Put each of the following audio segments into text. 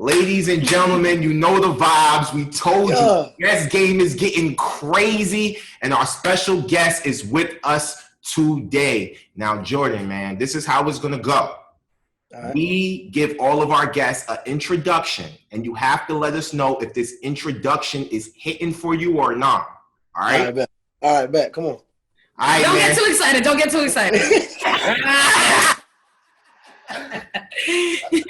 Ladies and gentlemen, you know the vibes. We told you guest game is getting crazy, and our special guest is with us today. Now, Jordan, man, this is how it's going to go. Right. We give all of our guests an introduction, and you have to let us know if this introduction is hitting for you or not. All right? All right, bet. Come on. All right, Don't get too excited. Don't get too excited.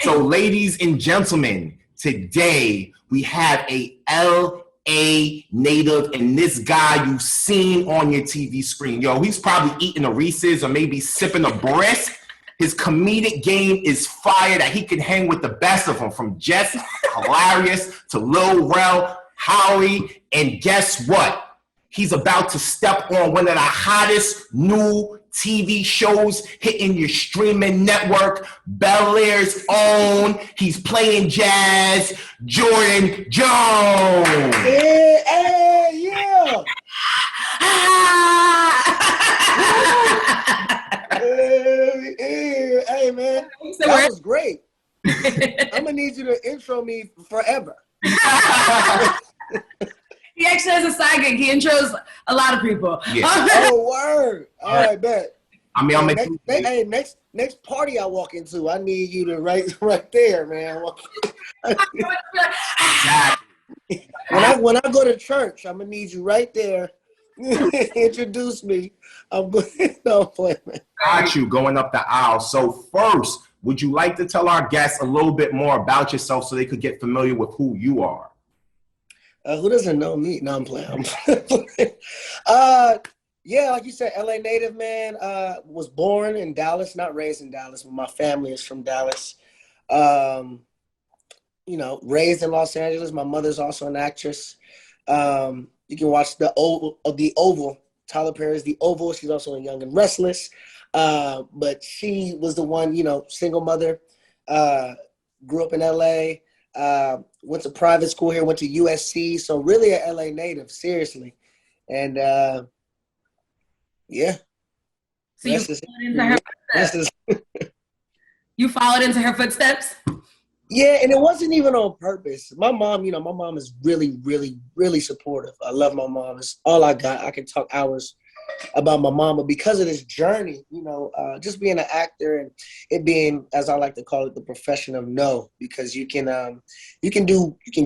So, ladies and gentlemen, today we have a LA native, and this guy you've seen on your TV screen. Yo, he's probably eating a Reese's or maybe sipping a brisk. His comedic game is fire that he can hang with the best of them, from Jess Hilarious to Lil Rel, Howie, and guess what? He's about to step on one of the hottest new TV shows hitting your streaming network, Bel-Air's own. He's playing jazz, Jordan Jones. Yeah. Hey, man, that was great. I'm gonna need you to intro me forever. He actually has a side gig. He intros a lot of people. Yeah. Oh, word. All right, bet. I mean, next party I walk into, I need you to right there, man. When I go to church, I'm gonna need you right there. Introduce me. I'm going. No, play, man. Got you going up the aisle. So first, would you like to tell our guests a little bit more about yourself so they could get familiar with who you are? Who doesn't know me? No, I'm playing. Yeah, like you said, LA native, man. Was born in Dallas, not raised in Dallas, but my family is from Dallas. Raised in Los Angeles. My mother's also an actress. You can watch the Oval. Tyler Perry's The Oval. She's also in Young and Restless. But she was the one, single mother. Grew up in LA. Went to private school here, went to USC, so really a LA native, seriously. And yeah. So you followed into her footsteps? You followed into her footsteps? Yeah, and it wasn't even on purpose. My mom, my mom is really, really, really supportive. I love my mom. It's all I got. I can talk hours about my mom, but because of this journey, just being an actor and it being, as I like to call it, the profession of no, because you can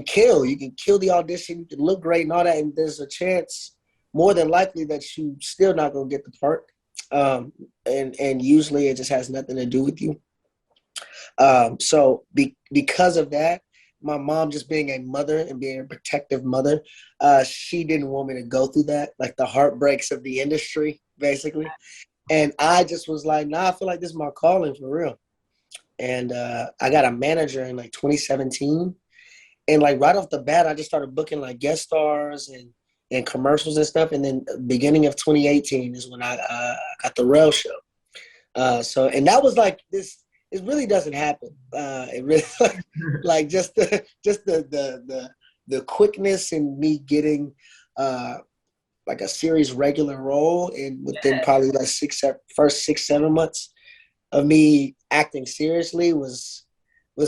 kill the audition, you can look great and all that, and there's a chance, more than likely, that you still not gonna get the part, and usually it just has nothing to do with you. So because of that, my mom just being a mother and being a protective mother, she didn't want me to go through that, like the heartbreaks of the industry, basically. And I just was like, nah, I feel like this is my calling for real. And I got a manager in like 2017. And like right off the bat, I just started booking like guest stars and commercials and stuff. And then beginning of 2018 is when I got the Rel show. And that was like this. It really doesn't happen. It really like just the quickness in me getting like a series regular role, and within probably like first 6-7 months of me acting seriously was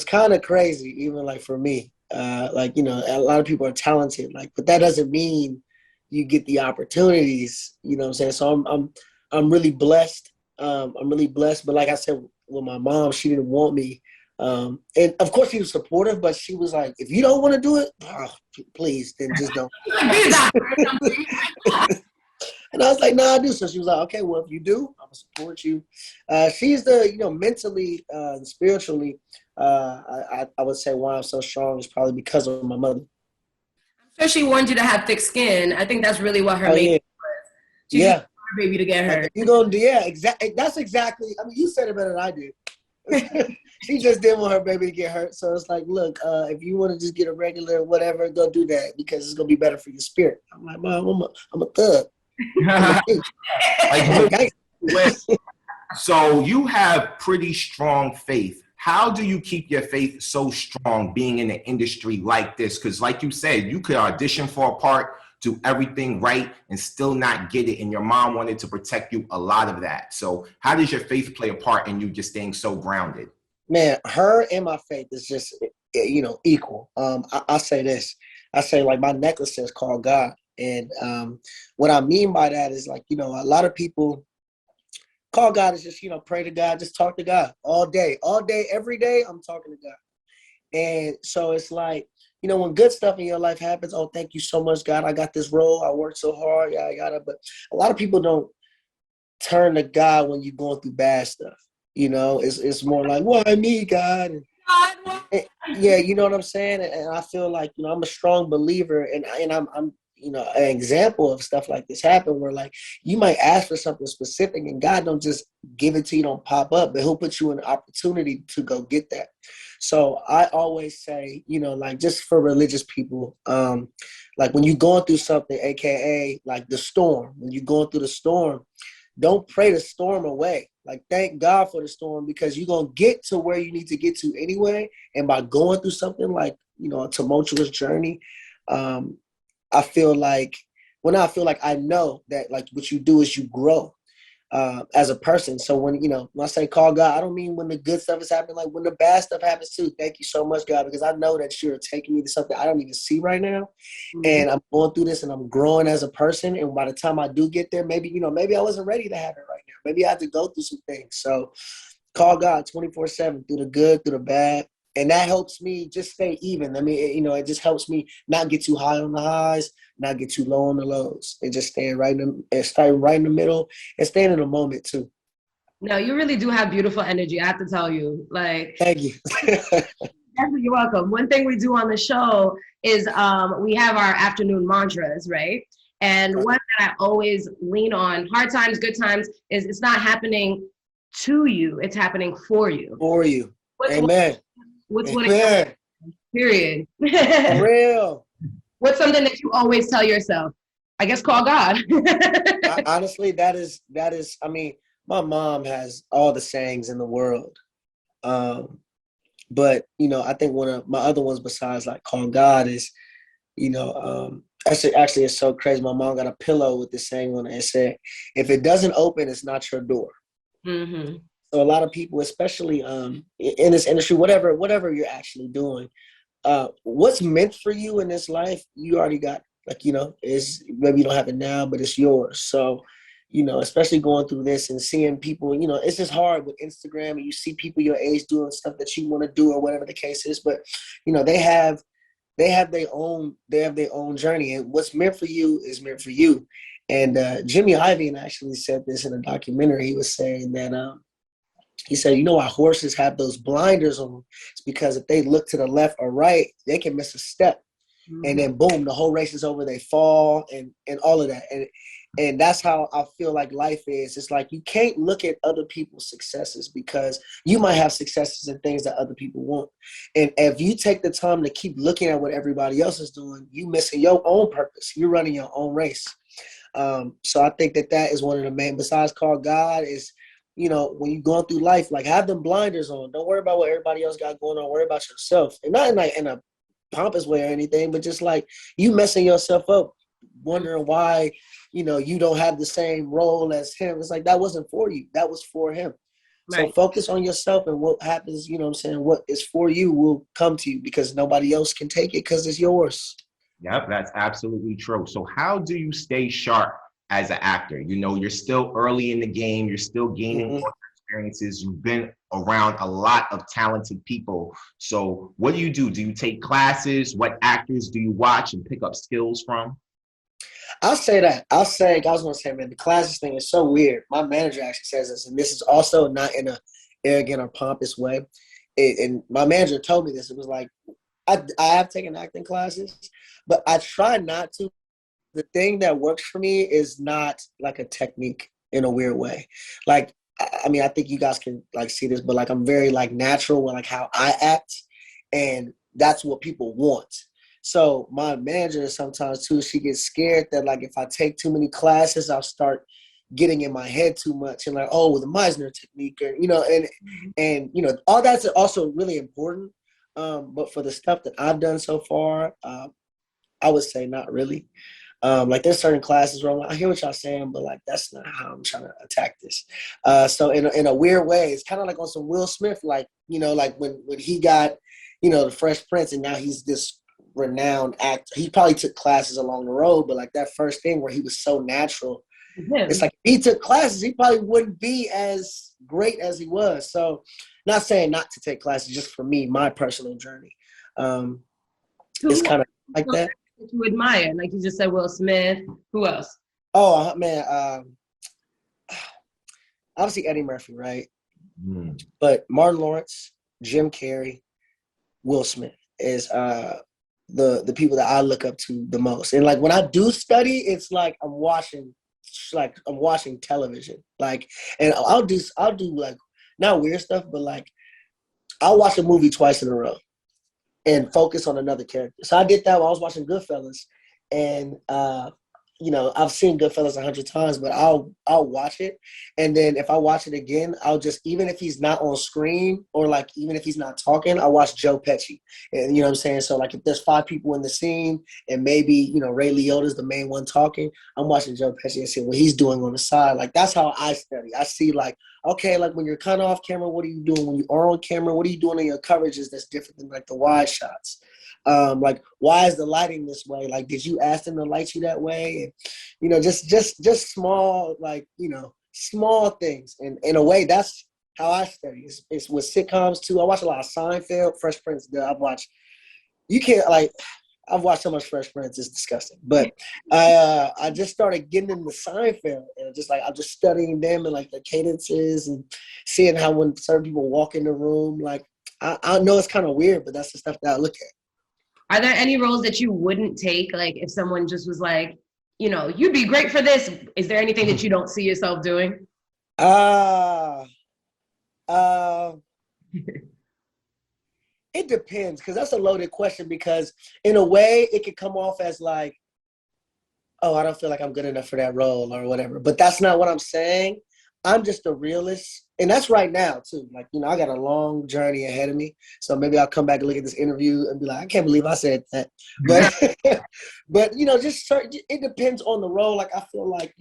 kind of crazy, even like for me. A lot of people are talented, but that doesn't mean you get the opportunities. You know what I'm saying? So I'm really blessed. I'm really blessed. But like I said, with my mom, she didn't want me. And of course she was supportive, but she was like, if you don't want to do it, please, then just don't. And I was like, no, I do. So she was like, okay, well, if you do, I'm gonna support you. She's the, mentally and spiritually, I would say why I'm so strong is probably because of my mother. I'm sure she wanted you to have thick skin. I think that's really what her main was. She just wanted her baby to get hurt. Exactly. That's exactly. I mean, you said it better than I did. She just didn't want her baby to get hurt. So it's like, look, if you want to just get a regular whatever, go do that because it's gonna be better for your spirit. I'm like, Mom, I'm a thug. So you have pretty strong faith. How do you keep your faith so strong being in an industry like this? Because like you said, you could audition for a part, do everything right, and still not get it. And your mom wanted to protect you a lot of that. So how does your faith play a part in you just staying so grounded? Man, her and my faith is just, equal. I say this. I say like my necklace says call God. And what I mean by that is like, a lot of people call God is just, pray to God, just talk to God all day, every day. I'm talking to God. And so it's like, when good stuff in your life happens, oh, thank you so much, God. I got this role. I worked so hard. Yeah, I got it. But a lot of people don't turn to God when you're going through bad stuff. It's more like, why me, God? And, yeah, you know what I'm saying? And I feel like, I'm a strong believer, and I'm an example of stuff like this happen where like you might ask for something specific and God don't just give it to you, don't pop up, but he'll put you in an opportunity to go get that. So I always say, like just for religious people, like when you're going through something, AKA like the storm, when you're going through the storm, don't pray the storm away. Like, thank God for the storm, because you're going to get to where you need to get to anyway. And by going through something like, a tumultuous journey, I feel like, I know that like what you do is you grow as a person. So when I say call God, I don't mean when the good stuff is happening, like when the bad stuff happens too. Thank you so much, God, because I know that you're taking me to something I don't even see right now. And I'm going through this and I'm growing as a person. And by the time I do get there, maybe I wasn't ready to have it right now. Maybe I have to go through some things. So call God 24/7 through the good, through the bad. And that helps me just stay even. I mean, it just helps me not get too high on the highs, not get too low on the lows, and just stay right in the middle and staying in the moment too. No, you really do have beautiful energy. I have to tell you, like, thank you. you're welcome. One thing we do on the show is we have our afternoon mantras, right? And one that I always lean on, hard times, good times, is it's not happening to you, it's happening for you. For you. Amen. What's Amen. Period. For real. What's something that you always tell yourself? I guess call God. Honestly, that is. I mean, my mom has all the sayings in the world, but I think one of my other ones besides like call God is, actually it's so crazy. My mom got a pillow with this saying on it. It said, "If it doesn't open, it's not your door." Mm-hmm. So a lot of people, especially in this industry, whatever you're actually doing, what's meant for you in this life, you already got. Like, is maybe you don't have it now, but it's yours. So, especially going through this and seeing people, it's just hard with Instagram and you see people your age doing stuff that you want to do or whatever the case is. But, they have their own journey, and what's meant for you is meant for you. And Jimmy Iovine actually said this in a documentary. He was saying that he said, why horses have those blinders on? It's because if they look to the left or right, they can miss a step. And then boom, the whole race is over. They fall and all of that. And that's how I feel like life is. It's like you can't look at other people's successes because you might have successes and things that other people want. And if you take the time to keep looking at what everybody else is doing, you missing your own purpose. You're running your own race. So I think that is one of the main, besides call God, is, when you're going through life, like have them blinders on. Don't worry about what everybody else got going on. Worry about yourself. And not in a pompous way or anything, but just like you messing yourself up, wondering why, you don't have the same role as him. It's like, that wasn't for you. That was for him. Right. So focus on yourself, and what happens, what is for you will come to you because nobody else can take it because it's yours. Yep, that's absolutely true. So how do you stay sharp as an actor? You're still early in the game. You're still gaining more experiences. You've been around a lot of talented people. So what do you do? Do you take classes? What actors do you watch and pick up skills from? I'll say that. I was going to say, man, the classes thing is so weird. My manager actually says this, and this is also not in a arrogant or pompous way. And my manager told me this. It was like, I have taken acting classes, but I try not to. The thing that works for me is not like a technique in a weird way. Like, I mean, I think you guys can like see this, but like I'm very like natural with like how I act, and that's what people want. So my manager sometimes too, she gets scared that like if I take too many classes, I'll start getting in my head too much and like, oh, the Meisner technique, or and all that's also really important. But for the stuff that I've done so far, I would say not really. Like there's certain classes where I'm like, I hear what y'all saying, but like that's not how I'm trying to attack this. So in a weird way, it's kind of like on some Will Smith, like like when he got the Fresh Prince, and now he's this renowned actor. He probably took classes along the road, but like that first thing where he was so natural, it's like if he took classes, he probably wouldn't be as great as he was. So, not saying not to take classes, just for me, my personal journey. It's kind of like that. That you admire, like you just said, Will Smith. Who else? Oh man, obviously Eddie Murphy, right? But Martin Lawrence, Jim Carrey, Will Smith is the people that I look up to the most. And like when I do study, it's like I'm watching television. Like, and I'll do like not weird stuff, but like I'll watch a movie twice in a row and focus on another character. So I did that while I was watching Goodfellas, and I've seen Goodfellas 100 times, but I'll watch it, and then if I watch it again, I'll just, even if he's not on screen or like even if he's not talking, I'll watch Joe Pesci, and you know what I'm saying. So like if there's 5 people in the scene and maybe Ray Liotta's the main one talking, I'm watching Joe Pesci and see what he's doing on the side. Like that's how I study. I see like, okay, like when you're kind of off camera, what are you doing? When you are on camera, what are you doing in your coverages that's different than like the wide shots? Like, why is the lighting this way? Like, did you ask them to light you that way? And, just small, like, small things. And in a way, that's how I study. It's with sitcoms too. I watch a lot of Seinfeld, Fresh Prince. I've watched so much Fresh Prince, it's disgusting. But I just started getting into Seinfeld, and I'm just studying them and like the cadences and seeing how when certain people walk in the room, like I know it's kind of weird, but that's the stuff that I look at. Are there any roles that you wouldn't take? Like if someone just was like, you'd be great for this. Is there anything that you don't see yourself doing? It depends, because that's a loaded question, because in a way it could come off as like, oh, I don't feel like I'm good enough for that role or whatever. But that's not what I'm saying. I'm just a realist. And that's right now too. Like, I got a long journey ahead of me. So maybe I'll come back and look at this interview and be like, I can't believe I said that. But, it depends on the role. Like, I feel like,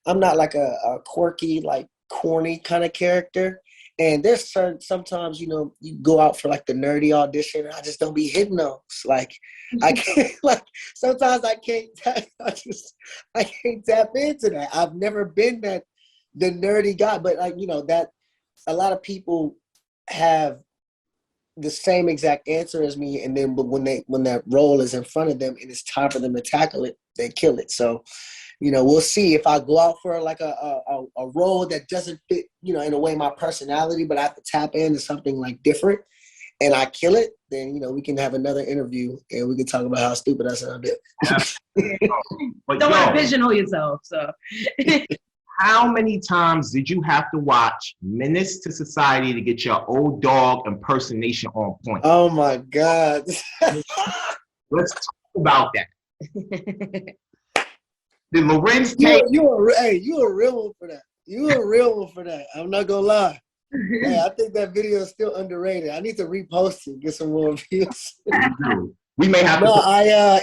I'm not like a quirky, like corny kind of character. And there's sometimes, you go out for like the nerdy audition and I just don't be hitting those. Like, I can't, like, sometimes I can't tap into that. I've never been the nerdy guy, but like, that a lot of people have the same exact answer as me. And then, but when that role is in front of them and it's time for them to tackle it, they kill it. So, we'll see if I go out for like a role that doesn't fit, in a way my personality, but I have to tap into something like different and I kill it, then, we can have another interview and we can talk about how stupid I sounded. Don't want to pigeonhole yourself, so. How many times did you have to watch Menace to Society to get your old dog impersonation on point? Oh my God. Let's talk about that. Did Lorenz take... You a real one for that. You a real one for that. I'm not gonna lie. Hey, I think that video is still underrated. I need to repost it, get some more views. We may have to.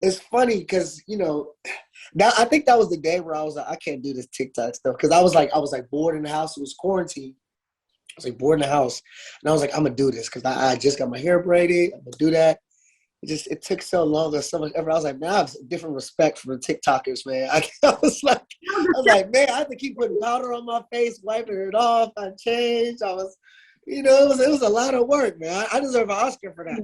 It's funny because I think that was the day where I was like, I can't do this TikTok stuff, because I was like bored in the house. It was quarantine. I was like bored in the house, and I was like, I'm gonna do this because I just got my hair braided. I'm gonna do that. It took so long. There's so much effort. I was like, man, I have a different respect for the TikTokers, man. I was like, man, I have to keep putting powder on my face, wiping it off. I changed. I was, it was a lot of work, man. I deserve an Oscar for that.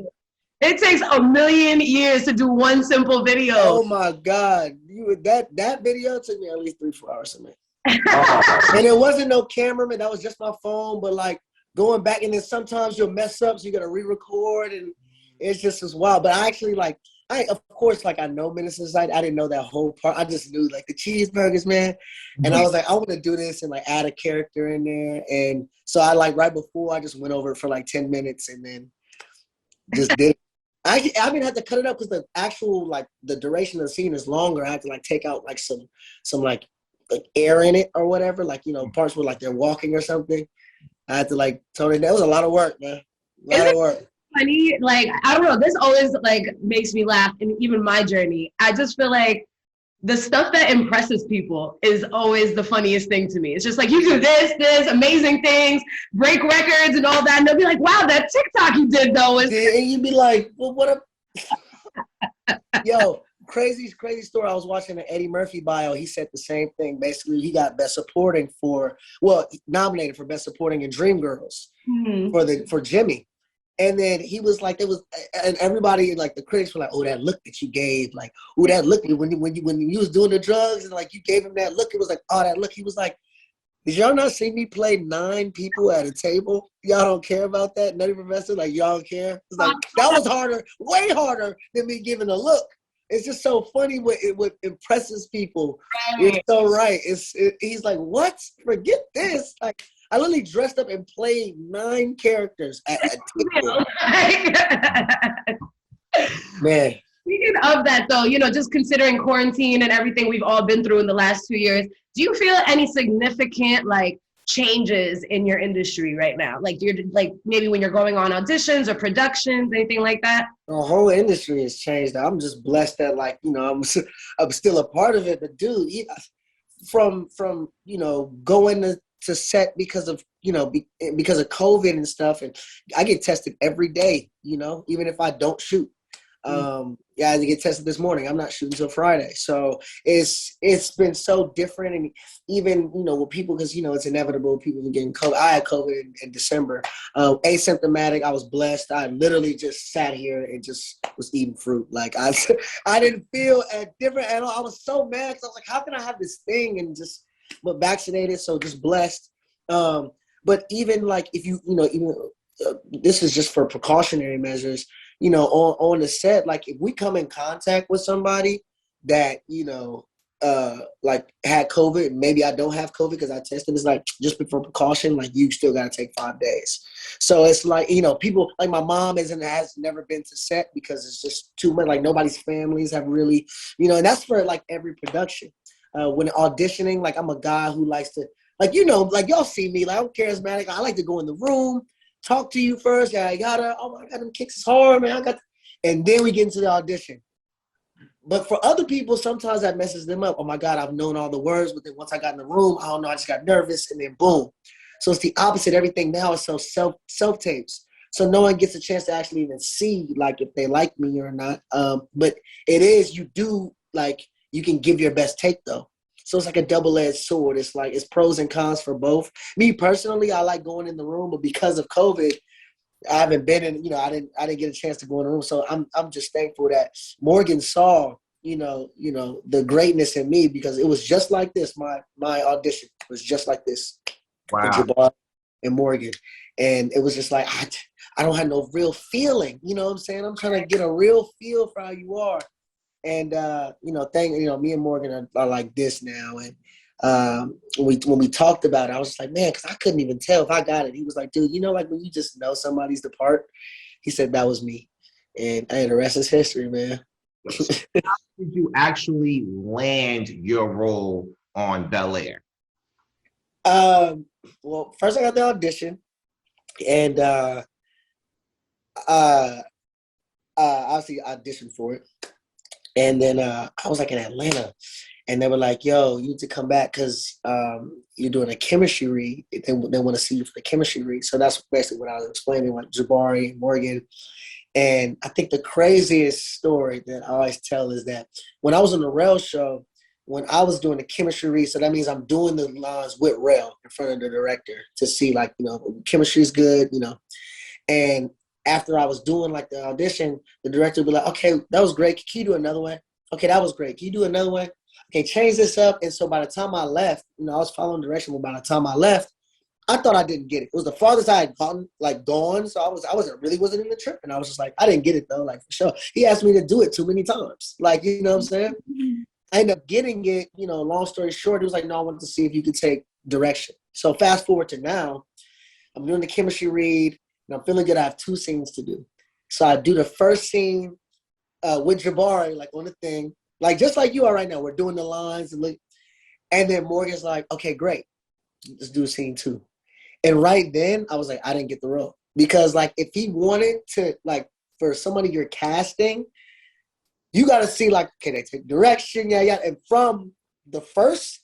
It takes a million years to do one simple video. Oh my God. That video took me at least 3-4 hours to make. And it wasn't no cameraman, that was just my phone, but like going back, and then sometimes you'll mess up, so you gotta re-record, and it's just as wild. But I actually of course, I know Menace to Society. I didn't know that whole part. I just knew like the cheeseburgers, man. And I was like, I want to do this and like add a character in there. And so I right before, I just went over it for like 10 minutes and then just did it. I didn't have to cut it up because the actual the duration of the scene is longer. I had to take out some air in it or whatever, parts where they're walking or something. I had to tone it down. That was a lot of work, man. A lot of work. Funny, I don't know. This always makes me laugh, and even my journey. I just feel like the stuff that impresses people is always the funniest thing to me. It's just like, you do this, amazing things, break records and all that. And they'll be like, wow, that TikTok you did though is. And you'd be like, well, what a, yo, crazy story. I was watching an Eddie Murphy bio. He said the same thing. Basically, he got Best Supporting nominated for Best Supporting in Dreamgirls for Jimmy. And then he was like, and everybody, like the critics were like, oh, that look that you gave, like, oh, that look when you was doing the drugs and like you gave him that look, it was like, oh, that look. He was like, did y'all not see me play 9 people at a table? Y'all don't care about that? Nutty Professor, like y'all don't care? It's like, that was harder, way harder than me giving a look. It's just so funny what impresses people. Right. You're so right. He's like, what? Forget this. Like, I literally dressed up and played 9 characters at table. Man. Speaking of that, though, just considering quarantine and everything we've all been through in the last 2 years, do you feel any significant changes in your industry right now? Maybe when you're going on auditions or productions, anything like that? The whole industry has changed. I'm just blessed that I'm still a part of it. But dude, from going to set because of COVID and stuff, and I get tested every day. Even if I don't shoot. I had to get tested this morning. I'm not shooting till Friday. So it's been so different. And even, with people, because, it's inevitable, people are getting COVID. I had COVID in December, asymptomatic. I was blessed. I literally just sat here and just was eating fruit. Like I didn't feel different at all. I was so mad because I was like, how can I have this thing and just, but vaccinated. So just blessed. But even if this is just for precautionary measures, on the set, if we come in contact with somebody that, had COVID, maybe I don't have COVID because I tested, it's just for precaution, you still got to take 5 days. So it's people, my mom has never been to set because it's just too much, nobody's families have really, and that's for every production. When auditioning, I'm a guy who likes to, y'all see me, I'm charismatic. I like to go in the room, talk to you first. Oh my God, them kicks is hard, man. And then we get into the audition. But for other people, sometimes that messes them up. Oh my God, I've known all the words, but then once I got in the room, I don't know, I just got nervous, and then boom. So it's the opposite. Everything now is so self-tapes. So no one gets a chance to actually even see if they like me or not. But it is, you do you can give your best take though. So it's a double-edged sword. It's pros and cons for both. Me personally, I like going in the room, but because of COVID, I haven't been in. I didn't get a chance to go in the room. So I'm just thankful that Morgan saw the greatness in me, because it was just like this. My audition was just like this. Wow. With Jabbar and Morgan, and it was just I don't have no real feeling. You know what I'm saying? I'm trying to get a real feel for how you are. And me and Morgan are like this now. And when we talked about it, I was just like, man, because I couldn't even tell if I got it. He was like, dude, when you just know somebody's the part. He said that was me, and the rest is history, man. How did you actually land your role on Bel-Air? Well, first I got the audition, and obviously auditioned for it. And then I was in Atlanta, and they were like, yo, you need to come back because you're doing a chemistry read. They want to see you for the chemistry read. So that's basically what I was explaining, Jabari and Morgan. And I think the craziest story that I always tell is that when I was on the Rail show, when I was doing the chemistry read, so that means I'm doing the lines with Rail in front of the director to see, chemistry is good, And after I was doing the audition, the director would be like, okay, that was great. Can you do another one? Okay, that was great. Can you do another one? Okay, change this up. And so by the time I left, I was following direction, but by the time I left, I thought I didn't get it. It was the farthest I had gone. So I wasn't in the trip. And I was just I didn't get it though, for sure. He asked me to do it too many times. You know what I'm saying? I ended up getting it, long story short, it was no, I wanted to see if you could take direction. So fast forward to now, I'm doing the chemistry read, and I'm feeling good. I have 2 scenes to do. So I do the first scene with Jabari, on the thing, just like you are right now. We're doing the lines, and then Morgan's like, okay, great. Let's do scene 2. And right then, I was like, I didn't get the role. Because, if he wanted to, for somebody you're casting, you got to see like, can they take direction? Yeah, yeah. And from the first,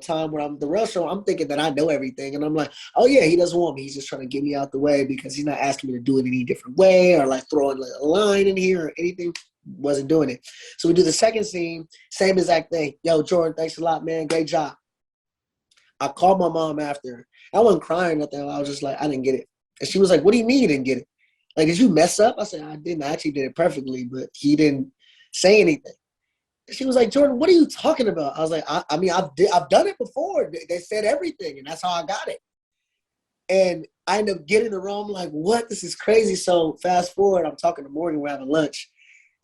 time where I'm the real show, I'm thinking that I know everything. And I'm like, oh yeah, he doesn't want me. He's just trying to get me out the way because he's not asking me to do it any different way or like throwing like a line in here or anything. Wasn't doing it. So we do the second scene, same exact thing. Yo, Jordan, thanks a lot, man. Great job. I called my mom after. I wasn't crying or nothing. I was just like, I didn't get it. And she was like, what do you mean you didn't get it? Like, did you mess up? I said, I didn't. I actually did it perfectly, but he didn't say anything. And she was like, Jordan, what are you talking about? I was like, I mean, I've done it before. They said everything, and that's how I got it. And I ended up getting the role. I'm like, what? This is crazy. So fast forward, I'm talking to Morgan. We're having lunch.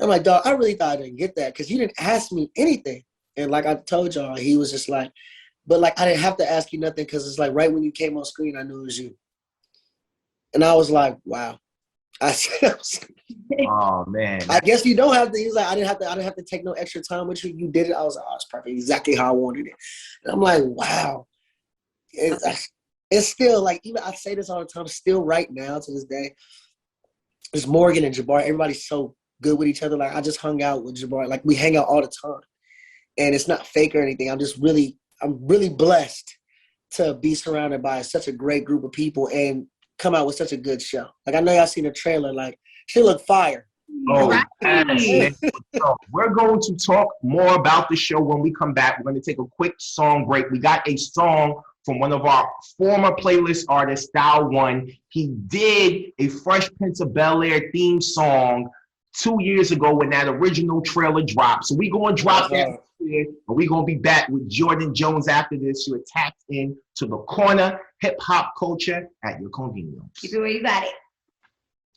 I'm like, dog, I really thought I didn't get that because you didn't ask me anything. And like I told y'all, he was just like, but like I didn't have to ask you nothing because it's like right when you came on screen, I knew it was you. And I was like, wow. I said, Oh man. I guess you don't have to. He was like, I didn't have to take no extra time with you. You did it. I was like, oh, it's perfect. Exactly how I wanted it. And I'm like, wow. It's still like, even I say this all the time, still right now to this day, it's Morgan and Jabbar. Everybody's so good with each other. Like I just hung out with Jabbar. Like we hang out all the time. And it's not fake or anything. I'm really blessed to be surrounded by such a great group of people and come out with such a good show. Like I know y'all seen the trailer, like she looked fire. Oh, Right. yes, man. So we're going to talk more about the show when we come back. We're going to take a quick song break. We got a song from one of our former playlist artists, Style One. He did a Fresh Prince of Bel-Air theme song 2 years ago when that original trailer dropped. So we're going to drop that here, and we're going to be back with Jordan Jones after this. You're tapped in to the corner hip-hop culture at your convenience. Keep it where you got it.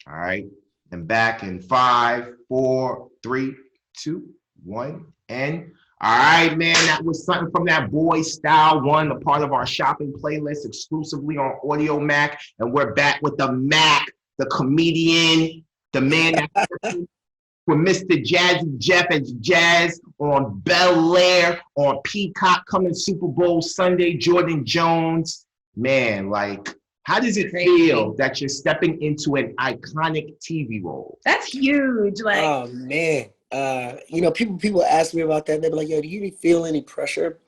All right. And back in 5, 4, 3, 2, 1, and all right, man. That was something from that boy Style One, a part of our shopping playlist exclusively on Audio Mac. And we're back with the Mac, the comedian, the man with Mr. Jazzy Jeff as Jazz on Bel-Air, on Peacock coming Super Bowl Sunday, Jordan Jones. Man, like, how does it feel that you're stepping into an iconic TV role? That's huge. Like, oh man. People ask me about that. They be like, yo, do you feel any pressure?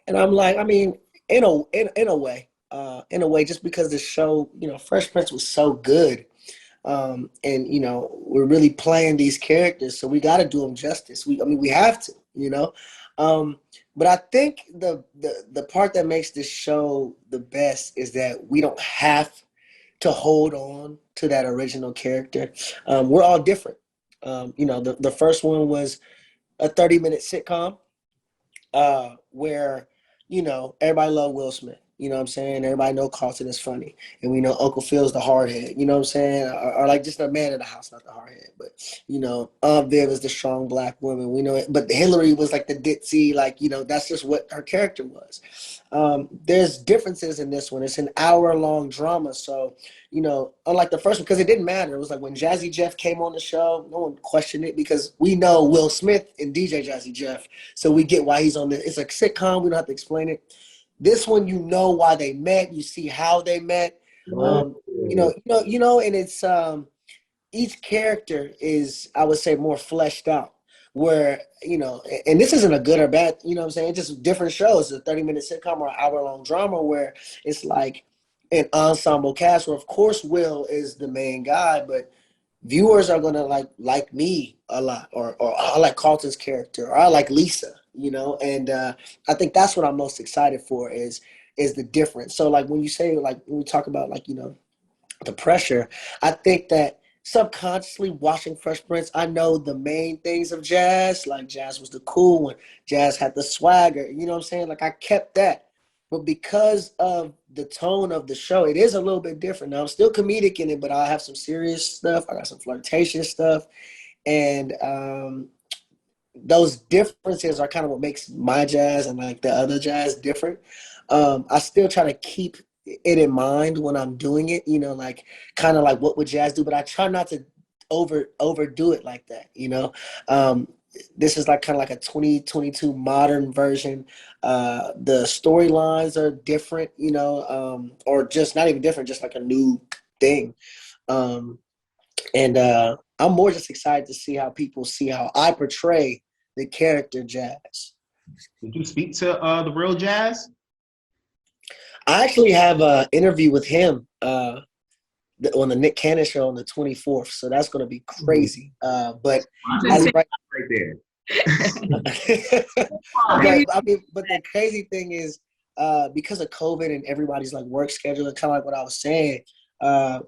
And I'm like, I mean, in a way, just because the show, Fresh Prince was so good. And we're really playing these characters, so we got to do them justice. We have to, but I think the part that makes this show the best is that we don't have to hold on to that original character. We're all different. The first one was a 30-minute sitcom where everybody loved Will Smith. You know what I'm saying? Everybody know Carlton is funny. And we know Uncle Phil's the hardhead. You know what I'm saying? Or like just a man in the house, not the hardhead. But, Viv is the strong black woman. We know it. But Hillary was like the ditzy, that's just what her character was. There's differences in this one. It's an hour-long drama. So, unlike the first one, because it didn't matter. It was like when Jazzy Jeff came on the show, no one questioned it because we know Will Smith and DJ Jazzy Jeff. So we get why he's on this. It's a sitcom. We don't have to explain it. This one, you know why they met. You see how they met. And it's each character is, I would say, more fleshed out. Where and this isn't a good or bad. You know what I'm saying? It's just different shows. A 30-minute sitcom or an hour-long drama where it's like an ensemble cast. Where of course Will is the main guy, but viewers are gonna like me a lot, or I like Carlton's character, or I like Lisa. And I think that's what I'm most excited for is the difference. So like when you say, like when we talk about the pressure, I think that subconsciously watching Fresh Prince, I know the main things of Jazz. Like Jazz was the cool one. Jazz had the swagger. You know what I'm saying? Like I kept that. But because of the tone of the show, it is a little bit different. Now I'm still comedic in it, but I have some serious stuff. I got some flirtatious stuff. And those differences are kind of what makes my Jazz and like the other Jazz different. I still try to keep it in mind when I'm doing it, kind of like what would Jazz do, but I try not to overdo it like that. This is like kind of like a 2022 modern version. The storylines are different, or just not even different, just like a new thing. And I'm more just excited to see how people see how I portray the character Jazz. Did you speak to the real Jazz? I actually have an interview with him on the Nick Cannon show on the 24th, so that's going to be crazy. But Right there. but the crazy thing is, because of COVID and everybody's like work schedule, and kind of like what I was saying, I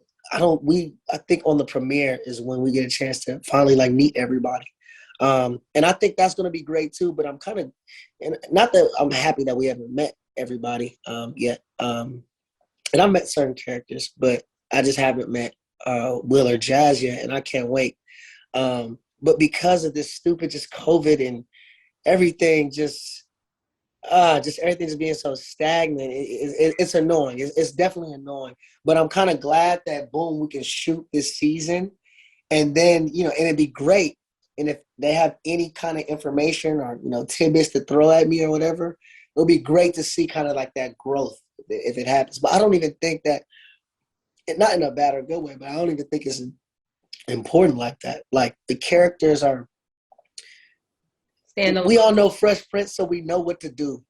think on the premiere is when we get a chance to finally like meet everybody. And I think that's going to be great too, but I'm kind of, and not that I'm happy that we haven't met everybody yet. And I've met certain characters, but I just haven't met Will or Jazz yet, and I can't wait. But because of this stupid just COVID and everything, just everything just being so stagnant, it's annoying. It's definitely annoying. But I'm kind of glad that boom, we can shoot this season, and then and it'd be great. And if they have any kind of information or tidbits to throw at me or whatever, it'll be great to see kind of like that growth if it happens. But I don't even think that, not in a bad or good way, but I don't even think it's important like that. Like the characters are, we all know Fresh Prince, so we know what to do.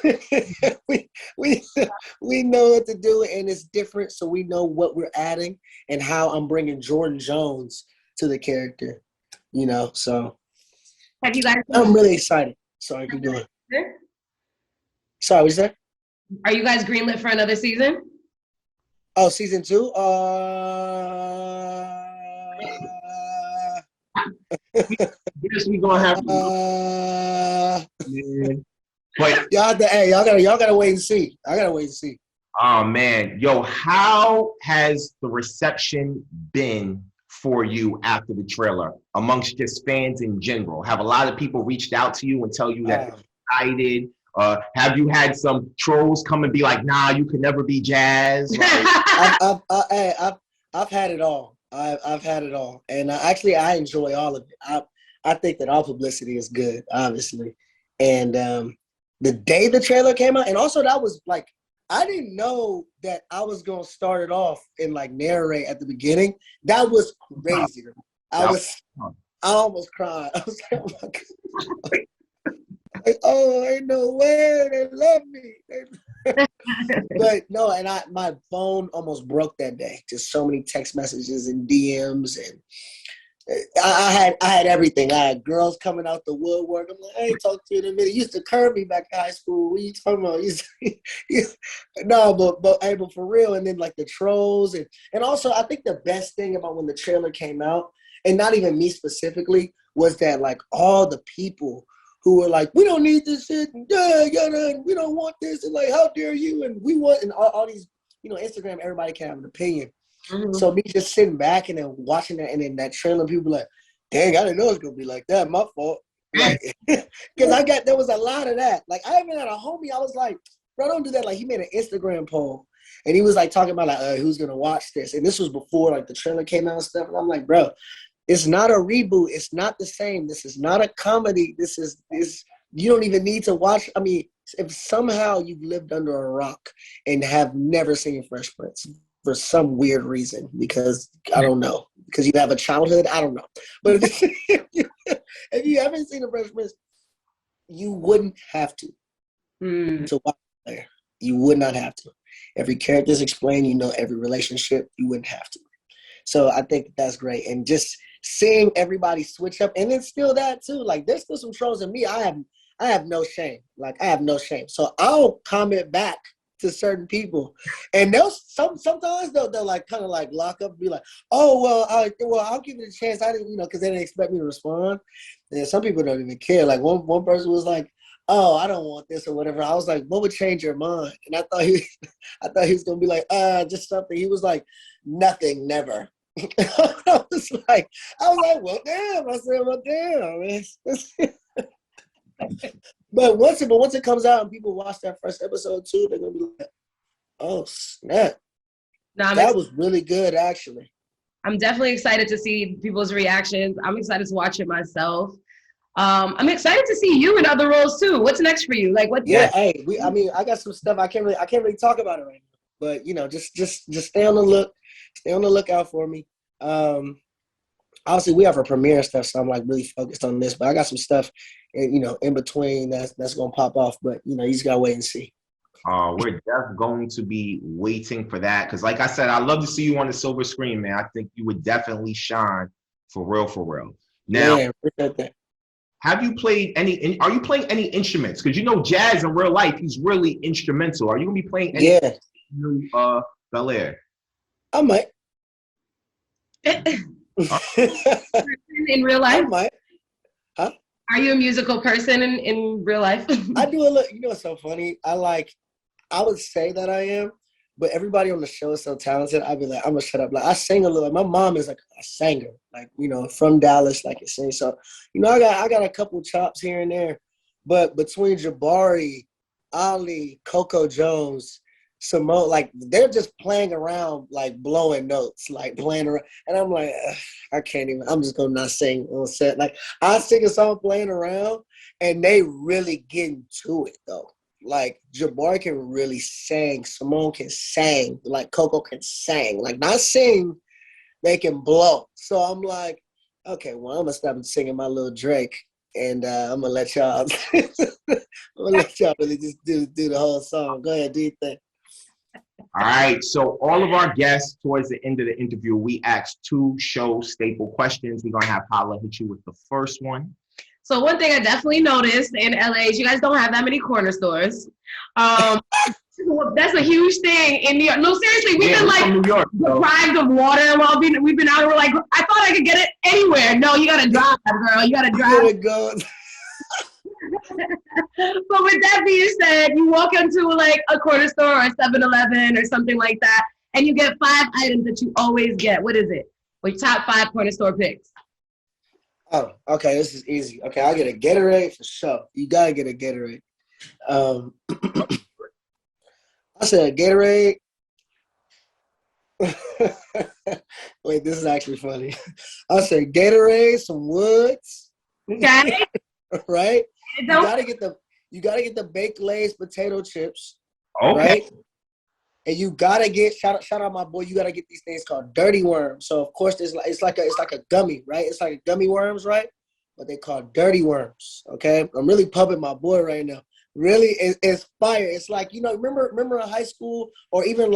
we know what to do, and it's different, so we know what we're adding and how I'm bringing Jordan Jones to the character. So Have you guys? I'm really excited. Sorry, keep going. Sorry, what's that? Are you guys greenlit for another season? Oh, season 2? Yes, we gonna have. But y'all gotta wait and see. I gotta wait and see. Oh man, yo, how has the reception been for you after the trailer amongst just fans in general? Have a lot of people reached out to you and tell you that they're excited? Have you had some trolls come and be like, "Nah, you could never be Jazz"? I've had it all. I've had it all, and I enjoy all of it. I think that all publicity is good, obviously. And the day the trailer came out, and also that was like, I didn't know that I was gonna start it off and like narrate at the beginning. That was crazy. I almost cried. I was like, oh my God. Like, oh, ain't no way they love me. But no, and my phone almost broke that day. Just so many text messages and DMs, and I had everything. I had girls coming out the woodwork. I'm like, I ain't talked to you in a minute. You used to curb me back in high school. What are you talking about? No, but for real. And then like the trolls, and also I think the best thing about when the trailer came out, and not even me specifically, was that like all the people who were like, we don't need this shit, and we don't want this, and like, how dare you, and we want, and all these, Instagram, everybody can have an opinion. Mm-hmm. So me just sitting back and then watching that, and then that trailer, people like, dang, I didn't know it was gonna be like that. My fault. Like, because there was a lot of that. Like, I even had a homie, I was like, bro, don't do that. Like, he made an Instagram poll, and he was like talking about like, who's gonna watch this? And this was before like the trailer came out and stuff. And I'm like, bro, it's not a reboot. It's not the same. This is not a comedy. This you don't even need to watch. I mean, if somehow you've lived under a rock and have never seen Fresh Prince for some weird reason, because I don't know, because you have a childhood, I don't know. But if you haven't seen the Fresh Prince, you wouldn't have to watch there. You would not have to. Every character is explained. Every relationship. You wouldn't have to. So I think that's great, and just seeing everybody switch up, and then still that too. Like, there's still some trolls in me. I have no shame. Like, I have no shame. So I'll comment back to certain people, and sometimes they'll like kind of like lock up and be like, oh well, I'll give it a chance. I didn't, because they didn't expect me to respond. And some people don't even care. Like one person was like, oh, I don't want this or whatever. I was like, what would change your mind? And I thought he was gonna be like, just something. He was like, nothing, never. I was like, well, damn. I said, well, damn. But once it comes out and people watch that first episode too, they're gonna be like, oh snap. That was really good, actually. I'm definitely excited to see people's reactions. I'm excited to watch it myself. I'm excited to see you in other roles too. What's next for you? Like, what? Yeah, hey, I got some stuff I can't really talk about it right now. But just stay on the lookout for me. obviously we have a premiere and stuff, so I'm like really focused on this. But I got some stuff, in between that's gonna pop off. But you just gotta wait and see. We're just going to be waiting for that because, like I said, I love to see you on the silver screen, man. I think you would definitely shine for real, for real. Now, Man, appreciate that. have you played any? Are you playing any instruments? Because Jazz in real life, he's really instrumental. Are you gonna be playing any Yeah, new Bel-Air? I might. In real I life? might. Huh? Are you a musical person in real life? I do a little. You know what's so funny? I would say that I am, but everybody on the show is so talented. I'd be like, I'm gonna shut up. Like I sing a little. My mom is like a singer, like from Dallas, like you say. So, I got a couple chops here and there, but between Jabari, Ali, Coco Jones, Simone, like they're just playing around, like blowing notes, like playing around, and I'm like, ugh, I can't even. I'm just gonna not sing on set. Like I sing a song playing around, and they really get into it though. Like Jabari can really sing, Simone can sing, like Coco can sing, like not sing, they can blow. So I'm like, okay, well I'm gonna stop singing my little Drake, and I'm gonna let y'all, really just do the whole song. Go ahead, do your thing. All right. So all of our guests, towards the end of the interview, we asked 2 show staple questions. We're gonna have Paula hit you with the first one. So one thing I definitely noticed in LA is you guys don't have that many corner stores. That's a huge thing in New York. No, seriously, we've been like New York, deprived of water while we've been out. And we're like, I thought I could get it anywhere. No, you gotta drive, girl. You gotta drive. You gotta go. But with that being said, you walk into like a corner store or a 7-Eleven or something like that, and you get 5 items that you always get. What is it? Your top 5 corner store picks. Oh, okay, this is easy. Okay, I'll get a Gatorade for sure. You gotta get a Gatorade. I said Gatorade. Wait, this is actually funny. I said Gatorade, some Woods. Okay. Right? You gotta get the baked Lay's potato chips. Okay. Right? And you gotta get shout out my boy. You gotta get these things called dirty worms. So of course it's like a gummy, right? It's like a gummy worms, right? But they call dirty worms. Okay, I'm really pumping my boy right now. Really, it's fire. It's like remember in high school or even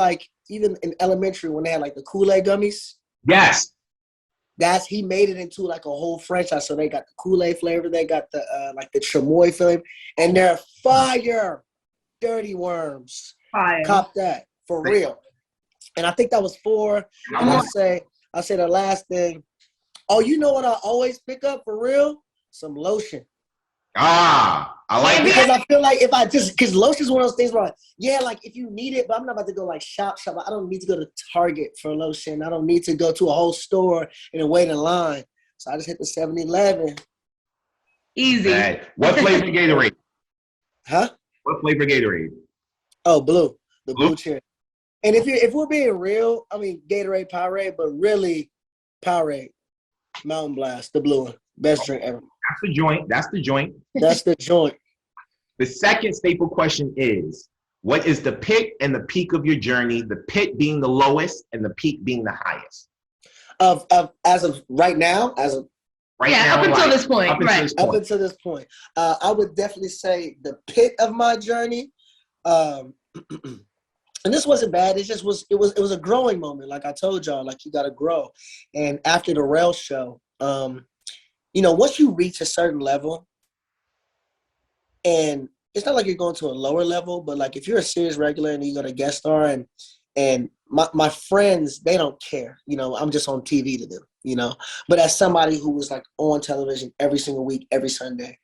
in elementary when they had like the Kool-Aid gummies. Yes. He made it into like a whole franchise. So they got the Kool-Aid flavor, they got the like the chamoy flavor, and they're fire. Dirty worms. Fire. Cop that. For real. And I think that was 4. And I say the last thing. Oh, you know what I always pick up for real? Some lotion. I like it. Because I feel like because lotion is one of those things where like if you need it, but I'm not about to go like shop. I don't need to go to Target for lotion. I don't need to go to a whole store and wait in line. So I just hit the 7-Eleven. Easy. Right. What flavor Gatorade? Huh? What flavor Gatorade? Oh, blue. The blue cherry. And if we're being real, I mean Gatorade, Powerade, but really Powerade, Mountain Blast, the blue one, best drink ever. That's the joint. That's the joint. The second staple question is, what is the pit and the peak of your journey? The pit being the lowest and the peak being the highest. As of right now, up until this point, Up until this point, I would definitely say the pit of my journey. And this wasn't bad. It was a growing moment. Like I told y'all, like you got to grow. And after the rail show, once you reach a certain level, and it's not like you're going to a lower level, but like if you're a series regular and you go to guest star and my friends, they don't care. I'm just on TV to them, But as somebody who was like on television every single week, every Sunday,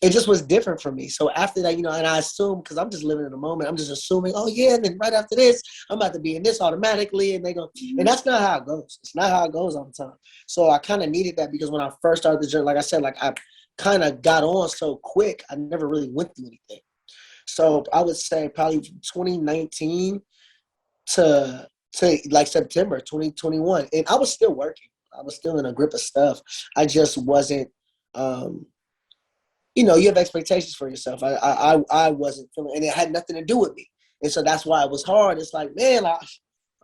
it just was different for me. So after that, and I assume, because I'm just living in the moment, I'm just assuming, oh yeah, and then right after this, I'm about to be in this automatically, and they go, and that's not how it goes. It's not how it goes all the time. So I kind of needed that because when I first started the journey, like I said, like I kind of got on so quick, I never really went through anything. So I would say probably from 2019 to like September 2021, and I was still working. I was still in a grip of stuff. I just wasn't. You have expectations for yourself. I wasn't feeling, and it had nothing to do with me. And so that's why it was hard. It's like, man,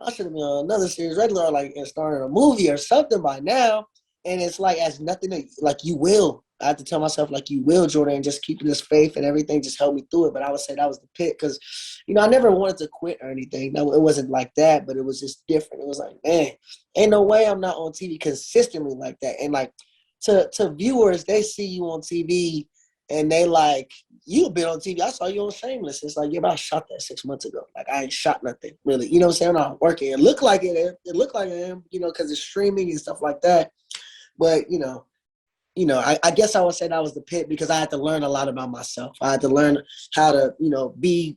I should have been on another series regular, or like and starting a movie or something by now. And it's like as nothing that, like you will. I have to tell myself like you will, Jordan, and just keeping this faith and everything just helped me through it. But I would say that was the pit because, you know, I never wanted to quit or anything. No, it wasn't like that, but it was just different. It was like, man, ain't no way I'm not on TV consistently like that. And like to viewers, they see you on TV and they like, you've been on TV. I saw you on Shameless. It's like, yeah, but I shot that 6 months ago. Like I ain't shot nothing really. You know what I'm saying? I'm not working. It looked like it. It looked like I am, you know, because it's streaming and stuff like that. But I guess I would say that was the pit because I had to learn a lot about myself. I had to learn how to, you know, be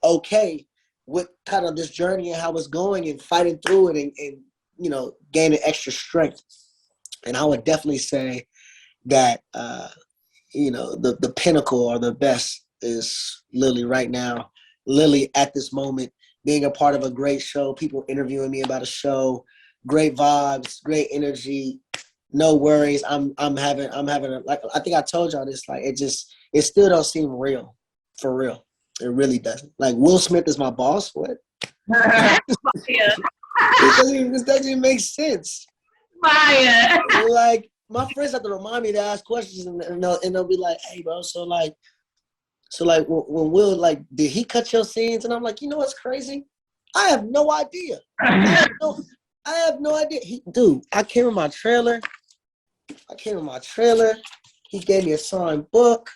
okay with kind of this journey and how it's going and fighting through it and you know, gaining extra strength. And I would definitely say that, you know, the pinnacle or the best is Lily right now. Lily at this moment, being a part of a great show, people interviewing me about a show, great vibes, great energy, no worries. I'm having a, like I think I told y'all this, like it still don't seem real, for real. It really doesn't. Like Will Smith is my boss. What? Yeah. This doesn't even make sense. Fire. Like my friends have to remind me to ask questions, and they'll be like, "Hey, bro, so like when Will like, did he cut your scenes?" And I'm like, you know what's crazy? I have no idea. I have no idea. Dude, I came in my trailer. He gave me a signed book.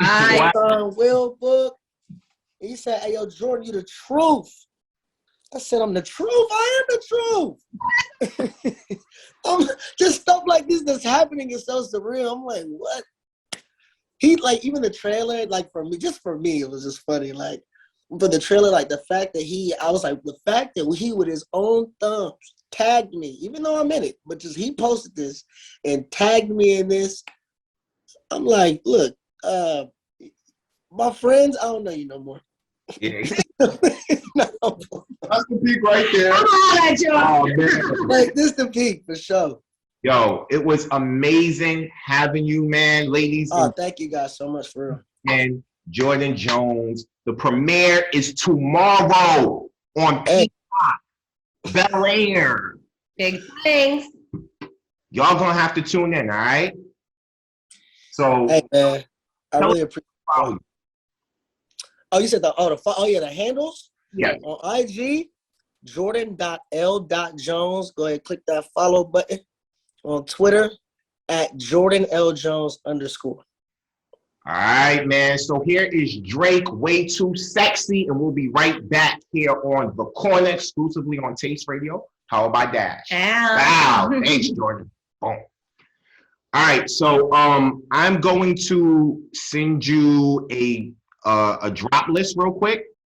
A signed Will book. He said, "Hey, yo, Jordan, you the truth." I said, "I'm the truth. I am the truth." Just stuff like this that's happening is so surreal. I'm like, what? He like even the trailer, like for me, it was just funny. Like for the trailer, like the fact that I was like the fact that he with his own thumbs tagged me, even though I'm in it, but just he posted this and tagged me in this. I'm like, look, my friends, I don't know you no more. Yeah. No. That's the peak right there. Come on, Joe. Oh, man. Like this the peak for sure. Yo, it was amazing having you, man, ladies Oh, thank you guys so much for real. and Jordan Jones. The premiere is tomorrow on Peacock, Bel-Air. Big things. Y'all gonna have to tune in, all right? So, Hey man, I really appreciate follow it. Oh, you said the handles? Yeah. On IG, Jordan.L.Jones. Go ahead, click that follow button. On Twitter, at JordanLJones_. All right, man. So here is Drake, Way Too Sexy, and we'll be right back here on The Corner, exclusively on Taste Radio, powered by Dash. Wow. Thanks, Jordan. Boom. All right, so I'm going to send you a drop list real quick.